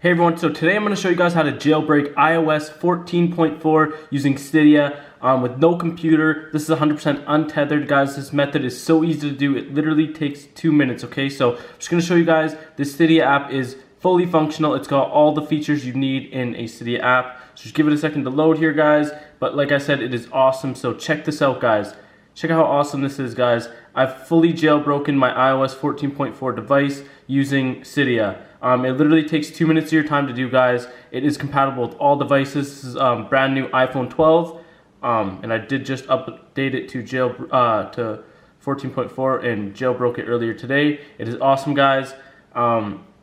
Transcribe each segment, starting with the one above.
Hey everyone, so today I'm going to show you guys how to jailbreak iOS 14.4 using Cydia with no computer. This is 100% untethered, guys. This method is so easy to do. It literally takes 2 minutes, okay? So I'm just going to show you guys this Cydia app is fully functional. It's got all the features you need in a Cydia app. So just give it a second to load here, guys. But like I said, it is awesome. So check this out, guys. Check out how awesome this is, guys. I've fully jailbroken my iOS 14.4 device using Cydia. It literally takes 2 minutes of your time to do, guys. It is compatible with all devices. This is brand new iPhone 12, and I did just update it to 14.4 and jailbroke it earlier today. It is awesome, guys.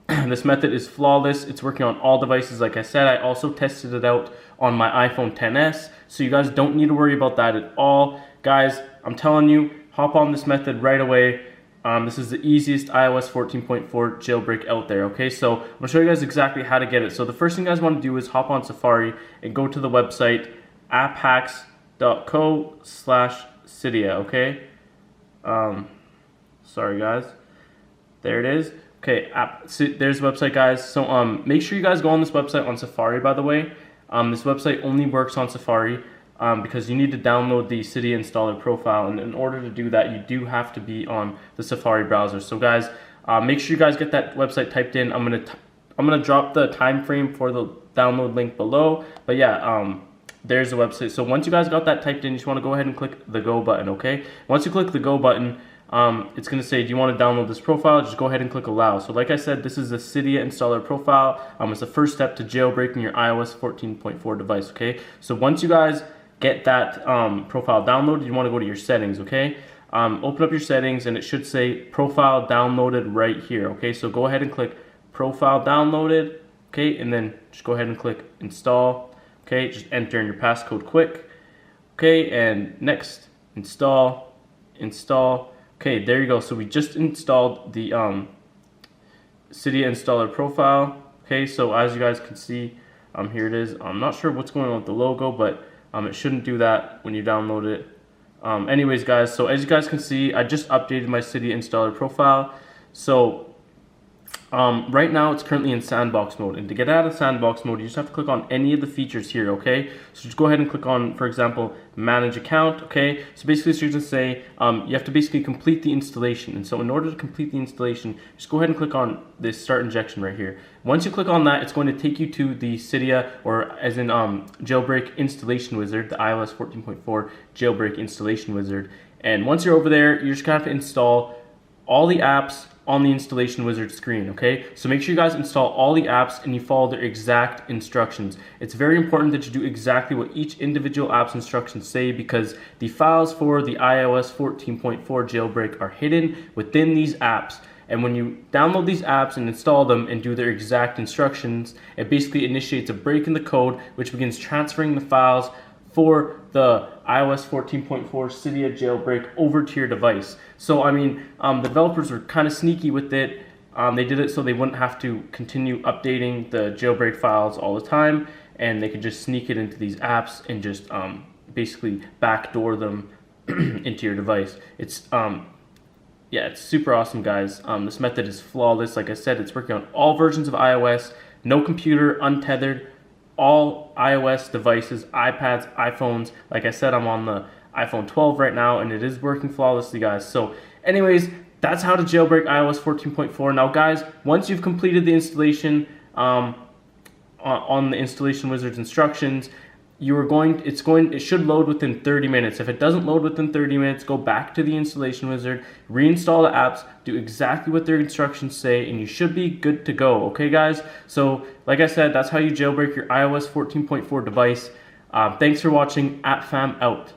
This method is flawless. It's working on all devices. Like I said, I also tested it out on my iPhone XS, so you guys don't need to worry about that at all. Guys, I'm telling you, hop on this method right away. This is the easiest iOS 14.4 jailbreak out there, okay? So I'm going to show you guys exactly how to get it. So the first thing you guys want to do is hop on Safari and go to the website apphacks.co/Cydia, okay? Sorry guys. There it is. Okay, there's the website, guys. So make sure you guys go on this website on Safari, by the way. This website only works on Safari. Because you need to download the Cydia installer profile, and in order to do that you do have to be on the Safari browser. So guys, make sure you guys get that website typed in. I'm gonna drop the time frame for the download link below, but yeah, there's the website. So once you guys got that typed in, you just want to go ahead and click the go button, okay? Once you click the go button, it's going to say, do you want to download this profile? Just go ahead and click allow. So like I said, this is the Cydia installer profile. It's the first step to jailbreaking your iOS 14.4 device, okay? So once you guys get that profile downloaded, you want to go to your settings, okay? Open up your settings and it should say profile downloaded right here, okay? So go ahead and click profile downloaded, okay? And then just go ahead and click install, okay? Just enter in your passcode quick, okay? And next, install. Okay, there you go. So we just installed the Cydia installer profile, okay? So as you guys can see, here it is. I'm not sure what's going on with the logo, but it shouldn't do that when you download it. Anyways, guys, so as you guys can see, I just updated my Cydia installer profile. So right now it's currently in sandbox mode, and to get out of sandbox mode, you just have to click on any of the features here, okay? So just go ahead and click on, for example, manage account, okay? So basically it's going to say you have to basically complete the installation, and so in order to complete the installation, just go ahead and click on this start injection right here. Once you click on that, it's going to take you to the Cydia, or as in jailbreak installation wizard, the iOS 14.4 jailbreak installation wizard. And once you're over there, you're just going to have to install all the apps on the installation wizard screen, okay? So make sure you guys install all the apps and you follow their exact instructions. It's very important that you do exactly what each individual app's instructions say, because the files for the iOS 14.4 jailbreak are hidden within these apps. And when you download these apps and install them and do their exact instructions, it basically initiates a break in the code, which begins transferring the files for the iOS 14.4 Cydia jailbreak over to your device. So I mean, the developers were kind of sneaky with it. They did it so they wouldn't have to continue updating the jailbreak files all the time, and they could just sneak it into these apps and just basically backdoor them into your device. It's yeah, it's super awesome, guys. This method is flawless. Like I said, it's working on all versions of iOS, no computer, untethered, all iOS devices, iPads, iPhones. Like I said, I'm on the iPhone 12 right now, and it is working flawlessly, guys. So anyways, that's how to jailbreak iOS 14.4. Now guys, once you've completed the installation on the installation wizard's instructions, it should load within 30 minutes. If it doesn't load within 30 minutes, go back to the installation wizard, reinstall the apps, do exactly what their instructions say, and you should be good to go, okay guys? So like I said, that's how you jailbreak your iOS 14.4 device. Thanks for watching. AppFam out.